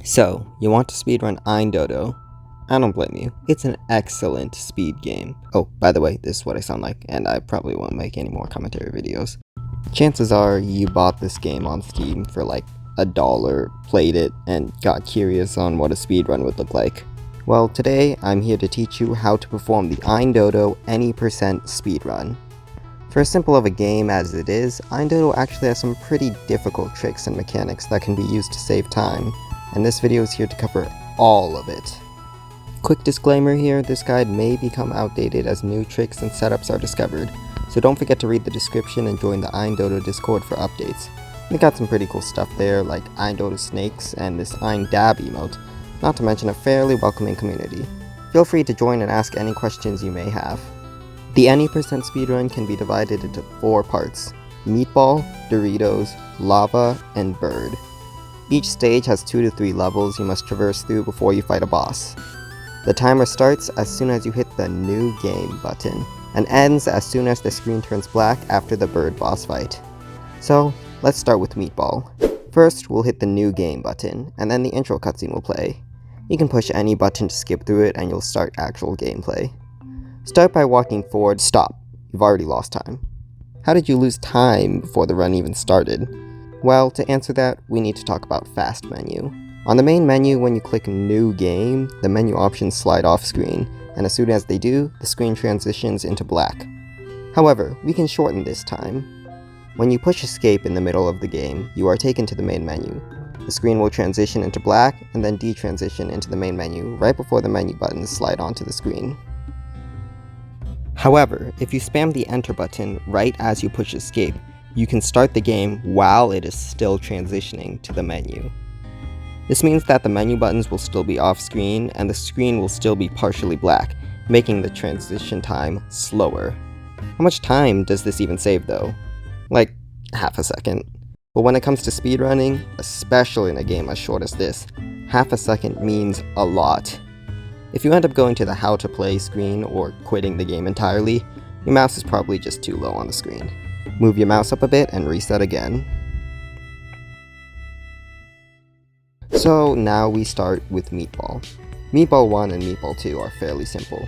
So, you want to speedrun Ain Dodo? I don't blame you. It's an excellent speed game. Oh, by the way, this is what I sound like, and I probably won't make any more commentary videos. Chances are you bought this game on Steam for like $1, played it, and got curious on what a speedrun would look like. Well, today I'm here to teach you how to perform the Ain Dodo any percent speedrun. For as simple of a game as it is, Ain Dodo actually has some pretty difficult tricks and mechanics that can be used to save time, and this video is here to cover all of it. Quick disclaimer here, this guide may become outdated as new tricks and setups are discovered, so don't forget to read the description and join the Ain Dodo Discord for updates. We got some pretty cool stuff there, like Ain Dodo snakes and this Ain Dab emote, not to mention a fairly welcoming community. Feel free to join and ask any questions you may have. The any percent speedrun can be divided into 4 parts: Meatball, Doritos, Lava, and Bird. Each stage has 2 to 3 levels you must traverse through before you fight a boss. The timer starts as soon as you hit the New Game button, and ends as soon as the screen turns black after the Bird boss fight. So, let's start with Meatball. First, we'll hit the New Game button, and then the intro cutscene will play. You can push any button to skip through it and you'll start actual gameplay. Start by walking forward. Stop. You've already lost time. How did you lose time before the run even started? Well, to answer that, we need to talk about Fast menu. On the main menu, when you click New Game, the menu options slide off screen, and as soon as they do, the screen transitions into black. However, we can shorten this time. When you push Escape in the middle of the game, you are taken to the main menu. The screen will transition into black, and then detransition into the main menu right before the menu buttons slide onto the screen. However, if you spam the Enter button right as you push Escape, you can start the game while it is still transitioning to the menu. This means that the menu buttons will still be off screen and the screen will still be partially black, making the transition time slower. How much time does this even save though? Like, half a second. But when it comes to speedrunning, especially in a game as short as this, half a second means a lot. If you end up going to the How to Play screen or quitting the game entirely, your mouse is probably just too low on the screen. Move your mouse up a bit and reset again. So now we start with Meatball. Meatball 1 and Meatball 2 are fairly simple.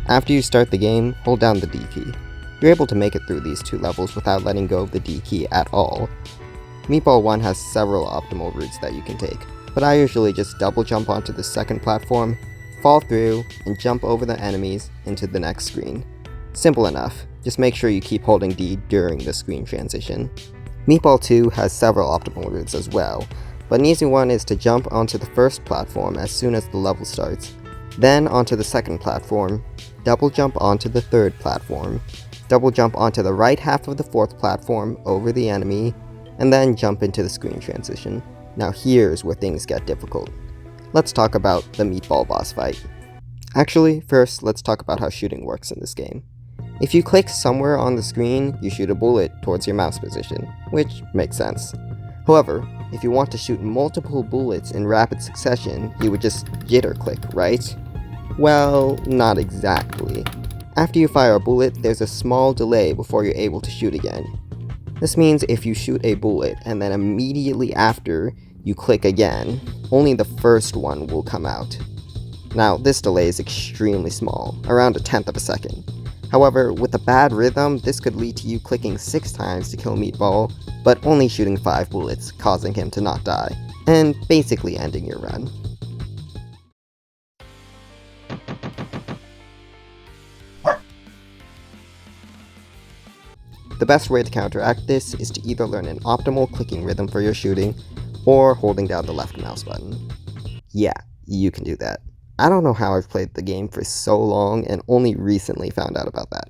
After you start the game, hold down the D key. You're able to make it through these 2 levels without letting go of the D key at all. Meatball 1 has several optimal routes that you can take, but I usually just double jump onto the second platform, fall through, and jump over the enemies into the next screen. Simple enough, just make sure you keep holding D during the screen transition. Meatball 2 has several optimal routes as well, but an easy one is to jump onto the first platform as soon as the level starts, then onto the second platform, double jump onto the third platform, double jump onto the right half of the fourth platform over the enemy, and then jump into the screen transition. Now here's where things get difficult. Let's talk about the Meatball boss fight. Actually, first let's talk about how shooting works in this game. If you click somewhere on the screen, you shoot a bullet towards your mouse position, which makes sense. However, if you want to shoot multiple bullets in rapid succession, you would just jitter click, right? Well, not exactly. After you fire a bullet, there's a small delay before you're able to shoot again. This means if you shoot a bullet and then immediately after you click again, only the first one will come out. Now, this delay is extremely small, around 1/10 of a second. However, with a bad rhythm, this could lead to you clicking 6 times to kill Meatball, but only shooting 5 bullets, causing him to not die, and basically ending your run. The best way to counteract this is to either learn an optimal clicking rhythm for your shooting, or holding down the left mouse button. Yeah, you can do that. I don't know how I've played the game for so long and only recently found out about that.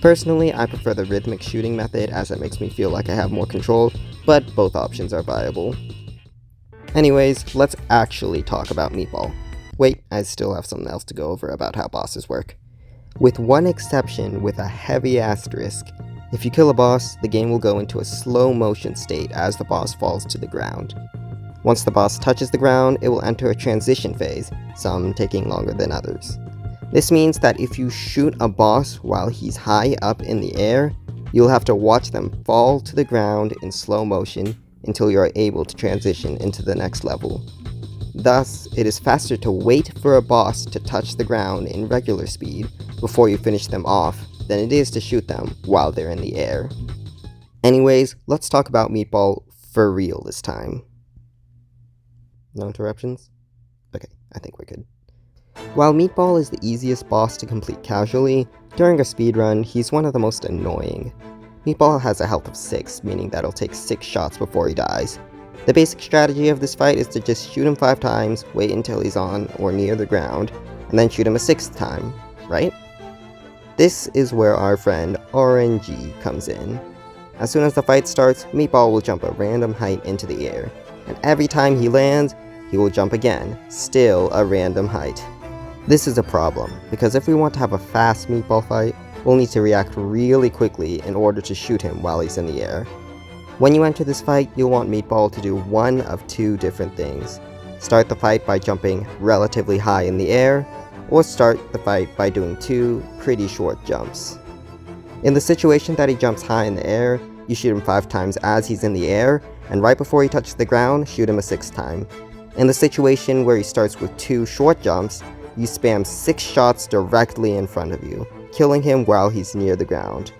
Personally, I prefer the rhythmic shooting method as it makes me feel like I have more control, but both options are viable. Anyways, let's actually talk about Meatball. Wait, I still have something else to go over about how bosses work. With one exception with a heavy asterisk, if you kill a boss, the game will go into a slow motion state as the boss falls to the ground. Once the boss touches the ground, it will enter a transition phase, some taking longer than others. This means that if you shoot a boss while he's high up in the air, you'll have to watch them fall to the ground in slow motion until you are able to transition into the next level. Thus, it is faster to wait for a boss to touch the ground in regular speed before you finish them off than it is to shoot them while they're in the air. Anyways, let's talk about Meatball for real this time. No interruptions? Okay, I think we're good. While Meatball is the easiest boss to complete casually, during a speedrun, he's one of the most annoying. Meatball has a health of 6, meaning that it'll take 6 shots before he dies. The basic strategy of this fight is to just shoot him 5 times, wait until he's on or near the ground, and then shoot him a 6th time, right? This is where our friend RNG comes in. As soon as the fight starts, Meatball will jump a random height into the air, and every time he lands, he will jump again, still a random height. This is a problem, because if we want to have a fast Meatball fight, we'll need to react really quickly in order to shoot him while he's in the air. When you enter this fight, you'll want Meatball to do one of 2 different things. Start the fight by jumping relatively high in the air, or start the fight by doing 2 pretty short jumps. In the situation that he jumps high in the air, you shoot him 5 times as he's in the air, and right before he touches the ground, shoot him a 6th time. In the situation where he starts with 2 short jumps, you spam 6 shots directly in front of you, killing him while he's near the ground.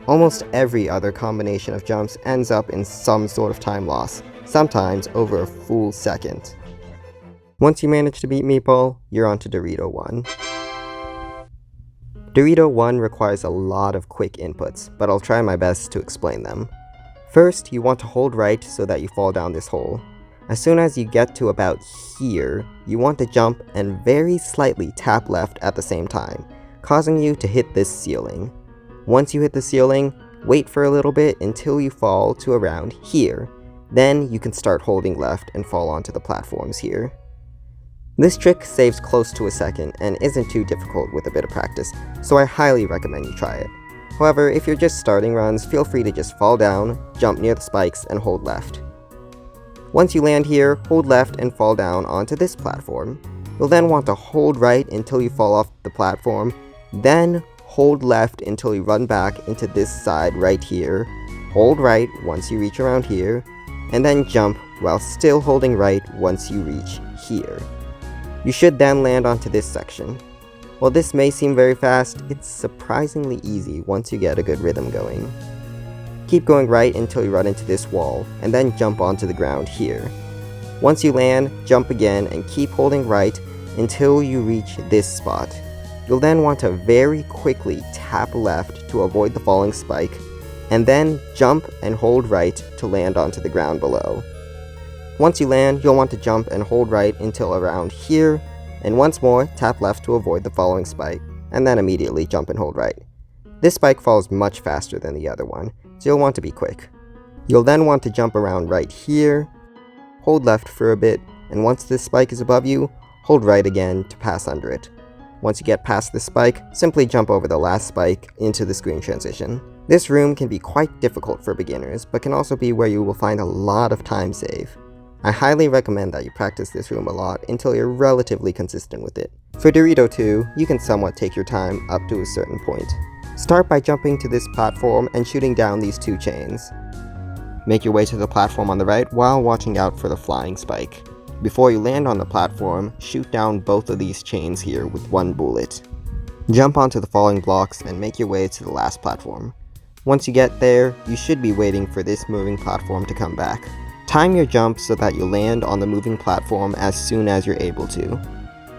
Almost every other combination of jumps ends up in some sort of time loss, sometimes over a full second. Once you manage to beat Meatball, you're on to Dorito 1. Dorito 1 requires a lot of quick inputs, but I'll try my best to explain them. First, you want to hold right so that you fall down this hole. As soon as you get to about here, you want to jump and very slightly tap left at the same time, causing you to hit this ceiling. Once you hit the ceiling, wait for a little bit until you fall to around here. Then you can start holding left and fall onto the platforms here. This trick saves close to a second and isn't too difficult with a bit of practice, so I highly recommend you try it. However, if you're just starting runs, feel free to just fall down, jump near the spikes, and hold left. Once you land here, hold left and fall down onto this platform. You'll then want to hold right until you fall off the platform, then hold left until you run back into this side right here, hold right once you reach around here, and then jump while still holding right once you reach here. You should then land onto this section. While this may seem very fast, it's surprisingly easy once you get a good rhythm going. Keep going right until you run into this wall, and then jump onto the ground here. Once you land, jump again and keep holding right until you reach this spot. You'll then want to very quickly tap left to avoid the falling spike, and then jump and hold right to land onto the ground below. Once you land, you'll want to jump and hold right until around here, and once more tap left to avoid the following spike, and then immediately jump and hold right. This spike falls much faster than the other one, so you'll want to be quick. You'll then want to jump around right here, hold left for a bit, and once this spike is above you, hold right again to pass under it. Once you get past this spike, simply jump over the last spike into the screen transition. This room can be quite difficult for beginners, but can also be where you will find a lot of time save. I highly recommend that you practice this room a lot until you're relatively consistent with it. For Dorito 2, you can somewhat take your time up to a certain point. Start by jumping to this platform and shooting down these 2 chains. Make your way to the platform on the right while watching out for the flying spike. Before you land on the platform, shoot down both of these chains here with 1 bullet. Jump onto the falling blocks and make your way to the last platform. Once you get there, you should be waiting for this moving platform to come back. Time your jump so that you land on the moving platform as soon as you're able to.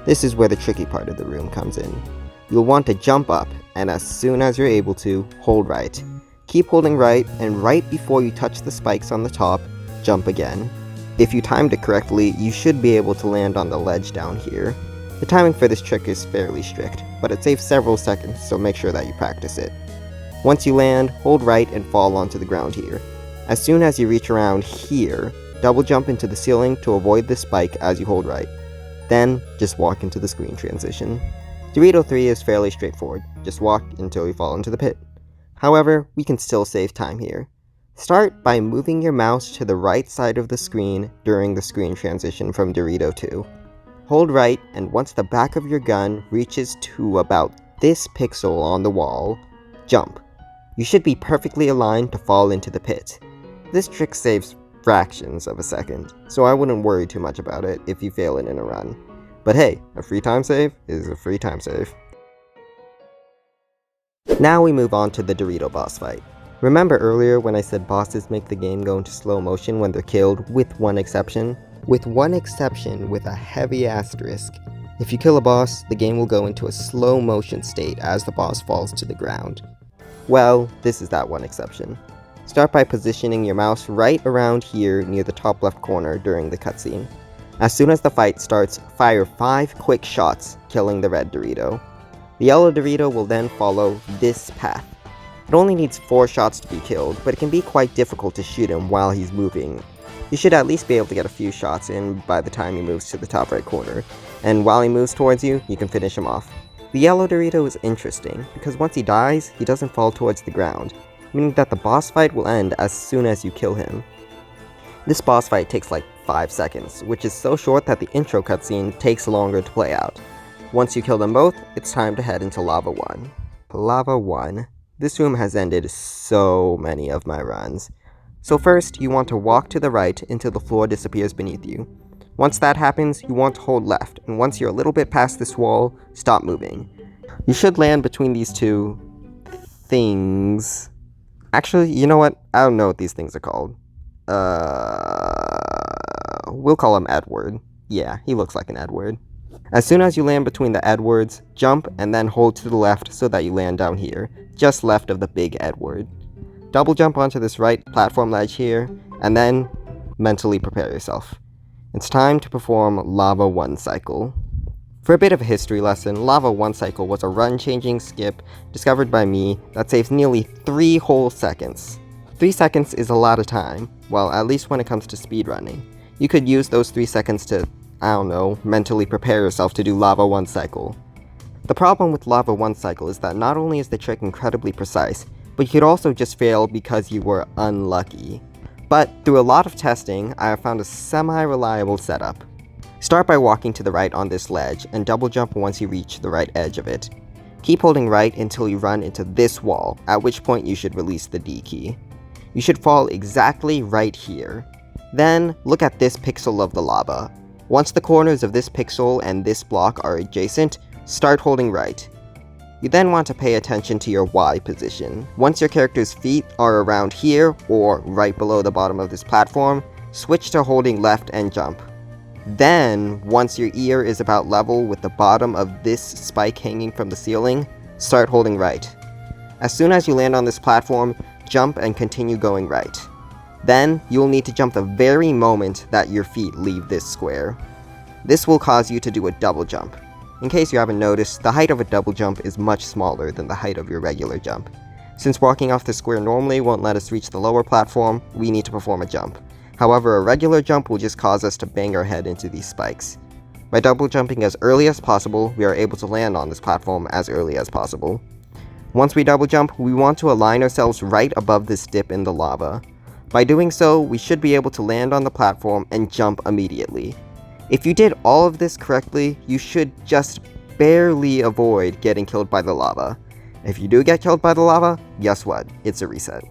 This is where the tricky part of the room comes in. You'll want to jump up, and as soon as you're able to, hold right. Keep holding right, and right before you touch the spikes on the top, jump again. If you timed it correctly, you should be able to land on the ledge down here. The timing for this trick is fairly strict, but it saves several seconds, so make sure that you practice it. Once you land, hold right and fall onto the ground here. As soon as you reach around here, double jump into the ceiling to avoid the spike as you hold right. Then, just walk into the screen transition. Dorito 3 is fairly straightforward, just walk until you fall into the pit. However, we can still save time here. Start by moving your mouse to the right side of the screen during the screen transition from Dorito 2. Hold right, and once the back of your gun reaches to about this pixel on the wall, jump. You should be perfectly aligned to fall into the pit. This trick saves fractions of a second, so I wouldn't worry too much about it if you fail it in a run. But hey, a free time save is a free time save. Now we move on to the Dorito boss fight. Remember earlier when I said bosses make the game go into slow motion when they're killed, with one exception? With one exception with a heavy asterisk. If you kill a boss, the game will go into a slow motion state as the boss falls to the ground. Well, this is that one exception. Start by positioning your mouse right around here near the top left corner during the cutscene. As soon as the fight starts, fire 5 quick shots, killing the red Dorito. The yellow Dorito will then follow this path. It only needs 4 shots to be killed, but it can be quite difficult to shoot him while he's moving. You should at least be able to get a few shots in by the time he moves to the top right corner, and while he moves towards you, you can finish him off. The yellow Dorito is interesting, because once he dies, he doesn't fall towards the ground, meaning that the boss fight will end as soon as you kill him. This boss fight takes like 5 seconds, which is so short that the intro cutscene takes longer to play out. Once you kill them both, it's time to head into Lava 1. Lava 1. This room has ended so many of my runs. So first, you want to walk to the right until the floor disappears beneath you. Once that happens, you want to hold left, and once you're a little bit past this wall, stop moving. You should land between these two things. Actually, you know what? I don't know what these things are called. We'll call him Edward. Yeah, he looks like an Edward. As soon as you land between the Edwards, jump and then hold to the left so that you land down here, just left of the big Edward. Double jump onto this right platform ledge here, and then mentally prepare yourself. It's time to perform Lava 1 cycle. For a bit of a history lesson, Lava 1 cycle was a run-changing skip discovered by me that saves nearly 3 whole seconds. 3 seconds is a lot of time, well, at least when it comes to speedrunning. You could use those 3 seconds to, I don't know, mentally prepare yourself to do Lava 1 cycle. The problem with Lava 1 cycle is that not only is the trick incredibly precise, but you could also just fail because you were unlucky. But through a lot of testing, I have found a semi-reliable setup. Start by walking to the right on this ledge, and double jump once you reach the right edge of it. Keep holding right until you run into this wall, at which point you should release the D key. You should fall exactly right here. Then, look at this pixel of the lava. Once the corners of this pixel and this block are adjacent, start holding right. You then want to pay attention to your Y position. Once your character's feet are around here, or right below the bottom of this platform, switch to holding left and jump. Then, once your ear is about level with the bottom of this spike hanging from the ceiling, start holding right. As soon as you land on this platform, jump and continue going right. Then, you will need to jump the very moment that your feet leave this square. This will cause you to do a double jump. In case you haven't noticed, the height of a double jump is much smaller than the height of your regular jump. Since walking off the square normally won't let us reach the lower platform, we need to perform a jump. However, a regular jump will just cause us to bang our head into these spikes. By double jumping as early as possible, we are able to land on this platform as early as possible. Once we double jump, we want to align ourselves right above this dip in the lava. By doing so, we should be able to land on the platform and jump immediately. If you did all of this correctly, you should just barely avoid getting killed by the lava. If you do get killed by the lava, guess what? It's a reset.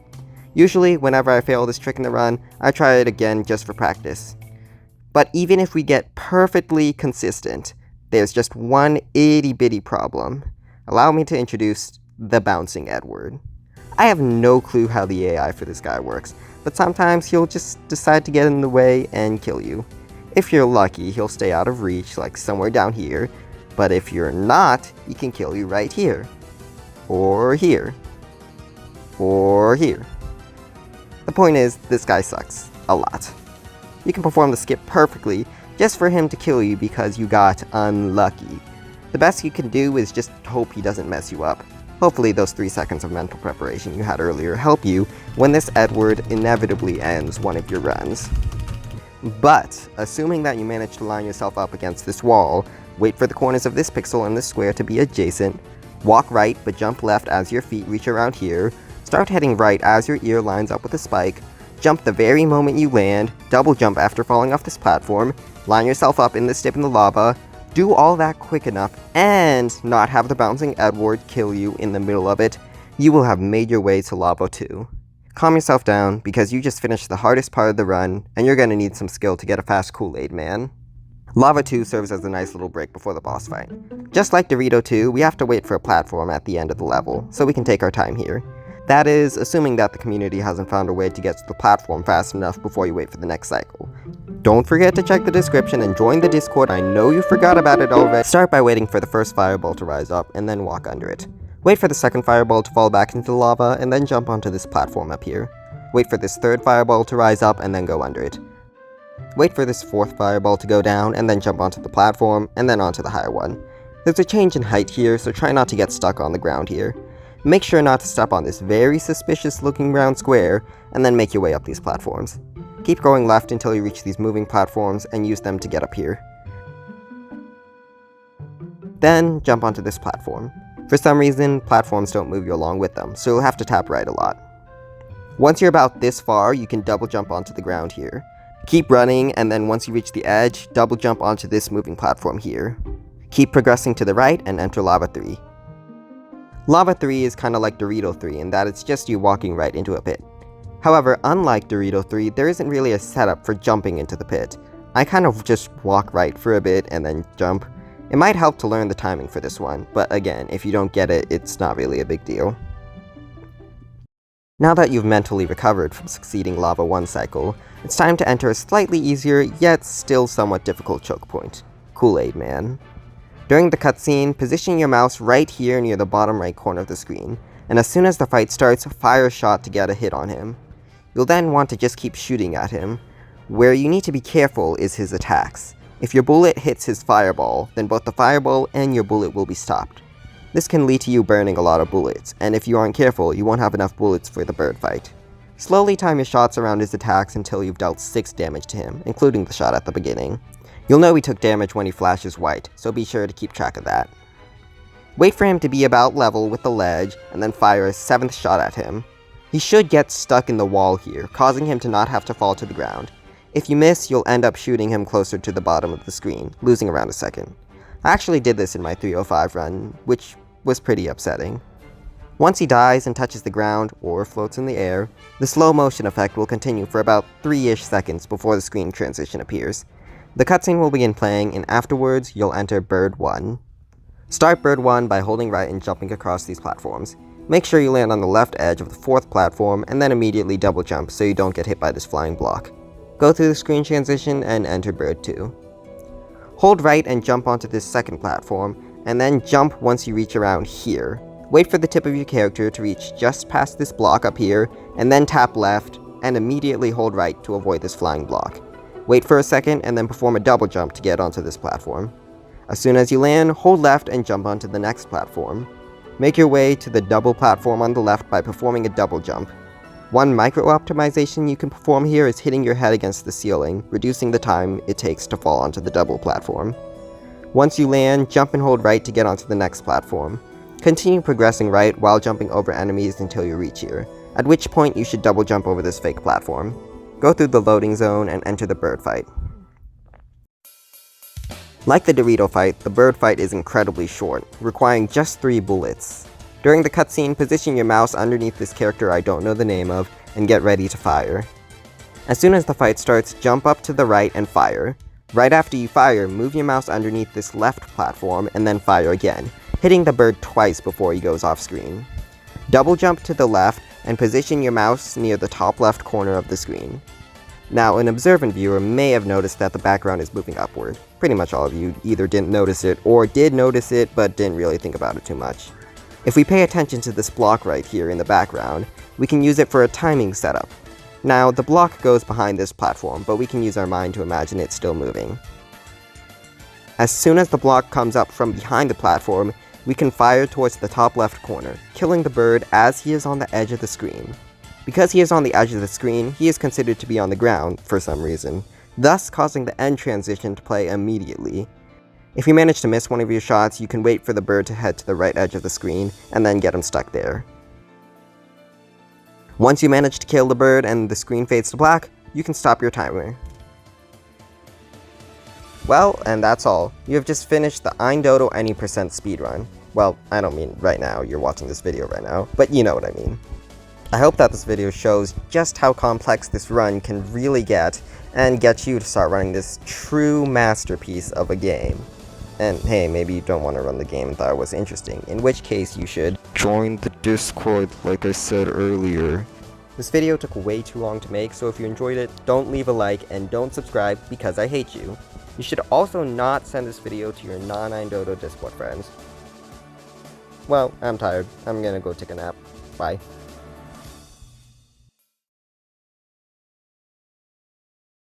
Usually, whenever I fail this trick in the run, I try it again just for practice. But even if we get perfectly consistent, there's just one itty-bitty problem. Allow me to introduce the Bouncing Edward. I have no clue how the AI for this guy works, but sometimes he'll just decide to get in the way and kill you. If you're lucky, he'll stay out of reach, like somewhere down here, but if you're not, he can kill you right here. Or here. Or here. The point is, this guy sucks. A lot. You can perform the skip perfectly, just for him to kill you because you got unlucky. The best you can do is just hope he doesn't mess you up. Hopefully those 3 seconds of mental preparation you had earlier help you when this Edward inevitably ends one of your runs. But, assuming that you manage to line yourself up against this wall, wait for the corners of this pixel and this square to be adjacent, walk right but jump left as your feet reach around here, start heading right as your ear lines up with a spike, jump the very moment you land, double jump after falling off this platform, line yourself up in this dip in the lava, do all that quick enough, and not have the Bouncing Edward kill you in the middle of it, you will have made your way to Lava 2. Calm yourself down, because you just finished the hardest part of the run, and you're gonna need some skill to get a fast Kool-Aid man. Lava 2 serves as a nice little break before the boss fight. Just like Dorito 2, we have to wait for a platform at the end of the level, so we can take our time here. That is, assuming that the community hasn't found a way to get to the platform fast enough before you wait for the next cycle. Don't forget to check the description and join the Discord. I know you forgot about it already. Start by waiting for the first fireball to rise up, and then walk under it. Wait for the second fireball to fall back into the lava, and then jump onto this platform up here. Wait for this third fireball to rise up, and then go under it. Wait for this fourth fireball to go down, and then jump onto the platform, and then onto the higher one. There's a change in height here, so try not to get stuck on the ground here. Make sure not to step on this very suspicious looking round square, and then make your way up these platforms. Keep going left until you reach these moving platforms, and use them to get up here. Then, jump onto this platform. For some reason, platforms don't move you along with them, so you'll have to tap right a lot. Once you're about this far, you can double jump onto the ground here. Keep running, and then once you reach the edge, double jump onto this moving platform here. Keep progressing to the right, and enter Lava 3. Lava 3 is kinda like Dorito 3 in that it's just you walking right into a pit. However, unlike Dorito 3, there isn't really a setup for jumping into the pit. I kind of just walk right for a bit and then jump. It might help to learn the timing for this one, but again, if you don't get it, it's not really a big deal. Now that you've mentally recovered from succeeding Lava 1 cycle, it's time to enter a slightly easier, yet still somewhat difficult choke point, Kool-Aid Man. During the cutscene, position your mouse right here near the bottom right corner of the screen, and as soon as the fight starts, fire a shot to get a hit on him. You'll then want to just keep shooting at him. Where you need to be careful is his attacks. If your bullet hits his fireball, then both the fireball and your bullet will be stopped. This can lead to you burning a lot of bullets, and if you aren't careful, you won't have enough bullets for the bird fight. Slowly time your shots around his attacks until you've dealt 6 damage to him, including the shot at the beginning. You'll know he took damage when he flashes white, so be sure to keep track of that. Wait for him to be about level with the ledge, and then fire a 7th shot at him. He should get stuck in the wall here, causing him to not have to fall to the ground. If you miss, you'll end up shooting him closer to the bottom of the screen, losing around a second. I actually did this in my 305 run, which was pretty upsetting. Once he dies and touches the ground, or floats in the air, the slow motion effect will continue for about 3-ish seconds before the screen transition appears. The cutscene will begin playing, and afterwards, you'll enter Bird 1. Start Bird 1 by holding right and jumping across these platforms. Make sure you land on the left edge of the 4th platform, and then immediately double jump so you don't get hit by this flying block. Go through the screen transition and enter Bird 2. Hold right and jump onto this 2nd platform, and then jump once you reach around here. Wait for the tip of your character to reach just past this block up here, and then tap left, and immediately hold right to avoid this flying block. Wait for a second, and then perform a double jump to get onto this platform. As soon as you land, hold left and jump onto the next platform. Make your way to the double platform on the left by performing a double jump. One micro-optimization you can perform here is hitting your head against the ceiling, reducing the time it takes to fall onto the double platform. Once you land, jump and hold right to get onto the next platform. Continue progressing right while jumping over enemies until you reach here, at which point you should double jump over this fake platform. Go through the loading zone and enter the bird fight. Like the Dorito fight, the bird fight is incredibly short, requiring just 3 bullets. During the cutscene, position your mouse underneath this character I don't know the name of, and get ready to fire. As soon as the fight starts, jump up to the right and fire. Right after you fire, move your mouse underneath this left platform and then fire again, hitting the bird twice before he goes off screen. Double jump to the left and position your mouse near the top left corner of the screen. Now, an observant viewer may have noticed that the background is moving upward. Pretty much all of you either didn't notice it or did notice it but didn't really think about it too much. If we pay attention to this block right here in the background, we can use it for a timing setup. Now, the block goes behind this platform, but we can use our mind to imagine it's still moving. As soon as the block comes up from behind the platform, we can fire towards the top left corner, killing the bird as he is on the edge of the screen. Because he is on the edge of the screen, he is considered to be on the ground for some reason, thus causing the end transition to play immediately. If you manage to miss one of your shots, you can wait for the bird to head to the right edge of the screen, and then get him stuck there. Once you manage to kill the bird and the screen fades to black, you can stop your timer. Well, and that's all. You have just finished the Ain Dodo any percent speedrun. Well, I don't mean right now, you're watching this video right now, but you know what I mean. I hope that this video shows just how complex this run can really get, and get you to start running this true masterpiece of a game. And hey, maybe you don't want to run the game and thought it was interesting, in which case you should join the Discord like I said earlier. This video took way too long to make, so if you enjoyed it, don't leave a like and don't subscribe because I hate you. You should also not send this video to your non-Ain Dodo Discord friends. Well, I'm tired. I'm gonna go take a nap. Bye.